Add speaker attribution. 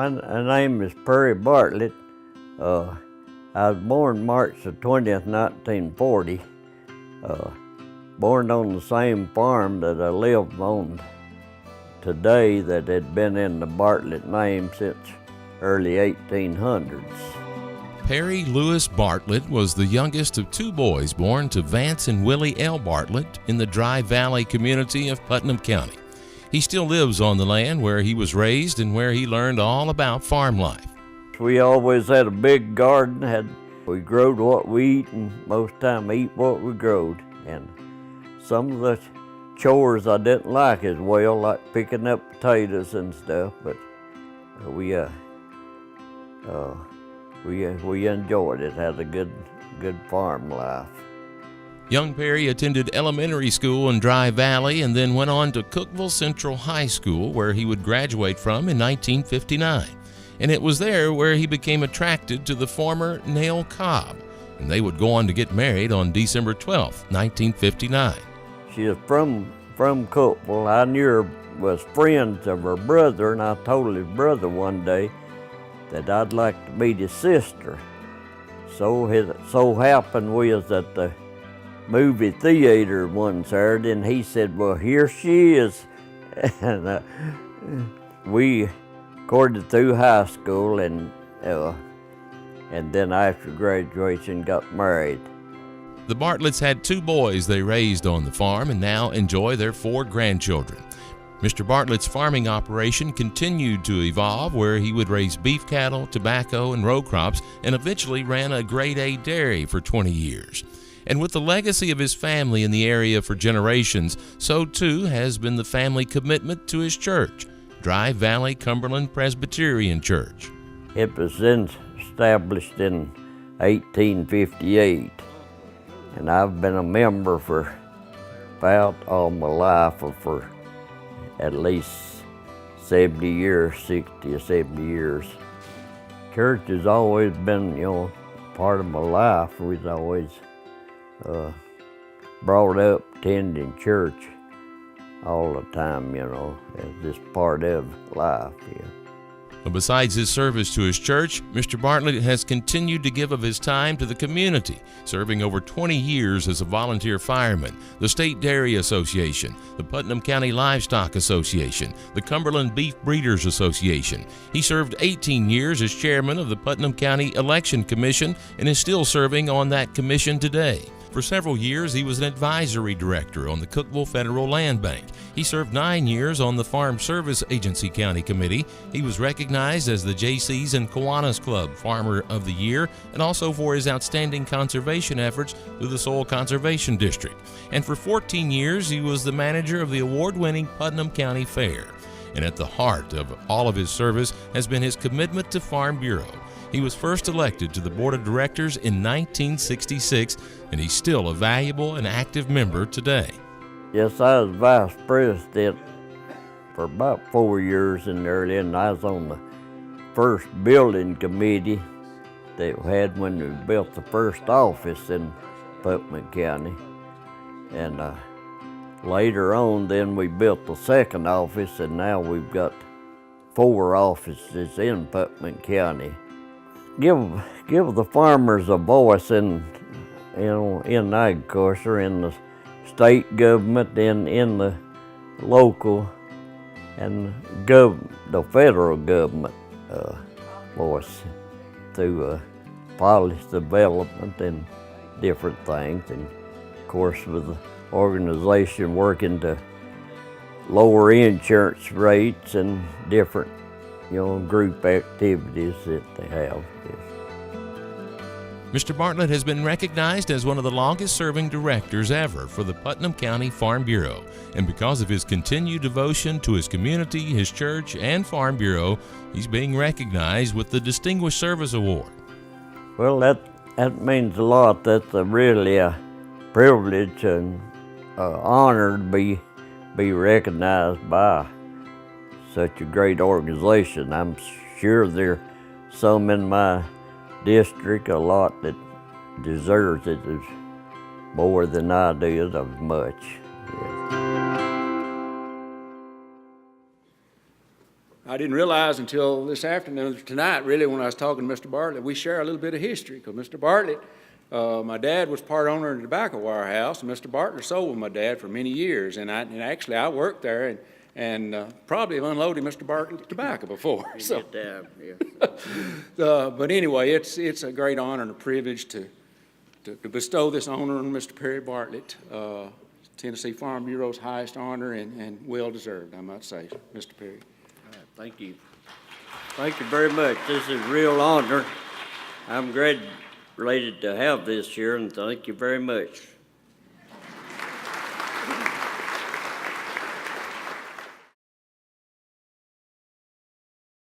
Speaker 1: My name is Perry Bartlett. I was born March the 20th, 1940. Born on the same farm that I live on today that had been in the Bartlett name since early 1800s.
Speaker 2: Perry Lewis Bartlett was the youngest of two boys born to Vance and Willie L. Bartlett in the Dry Valley community of Putnam County. He still lives on the land where he was raised and where he learned all about farm life.
Speaker 1: We always had a big garden. We growed what we eat, and most time eat what we growed. And some of the chores I didn't like as well, like picking up potatoes and stuff, but we enjoyed it, had a good farm life.
Speaker 2: Young Perry attended elementary school in Dry Valley and then went on to Cookeville Central High School, where he would graduate from in 1959. And it was there where he became attracted to the former Nell Cobb, and they would go on to get married on December 12, 1959.
Speaker 1: She was from Cookeville. I knew her was friends of her brother, and I told his brother one day that I'd like to meet his sister. So it so happened we was at the movie theater one Saturday, and he said, "Well, here she is." And we courted through high school, and then after graduation got married.
Speaker 2: The Bartletts had two boys they raised on the farm and now enjoy their 4 grandchildren. Mr. Bartlett's farming operation continued to evolve, where he would raise beef cattle, tobacco, and row crops, and eventually ran a grade A dairy for 20 years. And with the legacy of his family in the area for generations, so too has been the family commitment to his church, Dry Valley Cumberland Presbyterian Church.
Speaker 1: It was established in 1858, and I've been a member for about all my life, or for at least 70 years, 60 or 70 years. Church has always been, part of my life. We've always brought up attending church all the time, as just part of life.
Speaker 2: But besides his service to his church, Mr. Bartlett has continued to give of his time to the community, serving over 20 years as a volunteer fireman, the State Dairy Association, the Putnam County Livestock Association, the Cumberland Beef Breeders Association. He served 18 years as chairman of the Putnam County Election Commission and is still serving on that commission today. For several years, he was an advisory director on the Cookeville Federal Land Bank. He served 9 years on the Farm Service Agency County Committee. He was recognized as the Jaycees and Kiwanis Club Farmer of the Year, and also for his outstanding conservation efforts through the Soil Conservation District. And for 14 years, he was the manager of the award-winning Putnam County Fair. And at the heart of all of his service has been his commitment to Farm Bureau. He was first elected to the Board of Directors in 1966, and he's still a valuable and active member today.
Speaker 1: Yes, I was vice president for about 4 years in early, and I was on the first building committee they had when we built the first office in Putnam County. And later on, then we built the second office, and now we've got 4 offices in Putnam County. Give the farmers a voice in agriculture, in the state government, in the local, and the federal government voice through policy development and different things. And of course, with the organization working to lower insurance rates and different group activities that they have. Yes.
Speaker 2: Mr. Bartlett has been recognized as one of the longest-serving directors ever for the Putnam County Farm Bureau, and because of his continued devotion to his community, his church, and Farm Bureau, he's being recognized with the Distinguished Service Award.
Speaker 1: Well, that means a lot. That's really a privilege and honor to be recognized by such a great organization. I'm sure there are some in my district, a lot that deserves it as more than I do as much. Yes.
Speaker 3: I didn't realize until this afternoon, tonight really, when I was talking to Mr. Bartlett, we share a little bit of history, because Mr. Bartlett, my dad was part owner of the tobacco warehouse, and Mr. Bartlett sold with my dad for many years, and actually I worked there and probably have unloaded Mr. Bartlett's tobacco before. So. But anyway, it's a great honor and a privilege to bestow this honor on Mr. Perry Bartlett, Tennessee Farm Bureau's highest honor, and well-deserved, I might say, Mr. Perry.
Speaker 1: All right, thank you. Thank you very much. This is a real honor. I'm glad related to have this here, and thank you very much.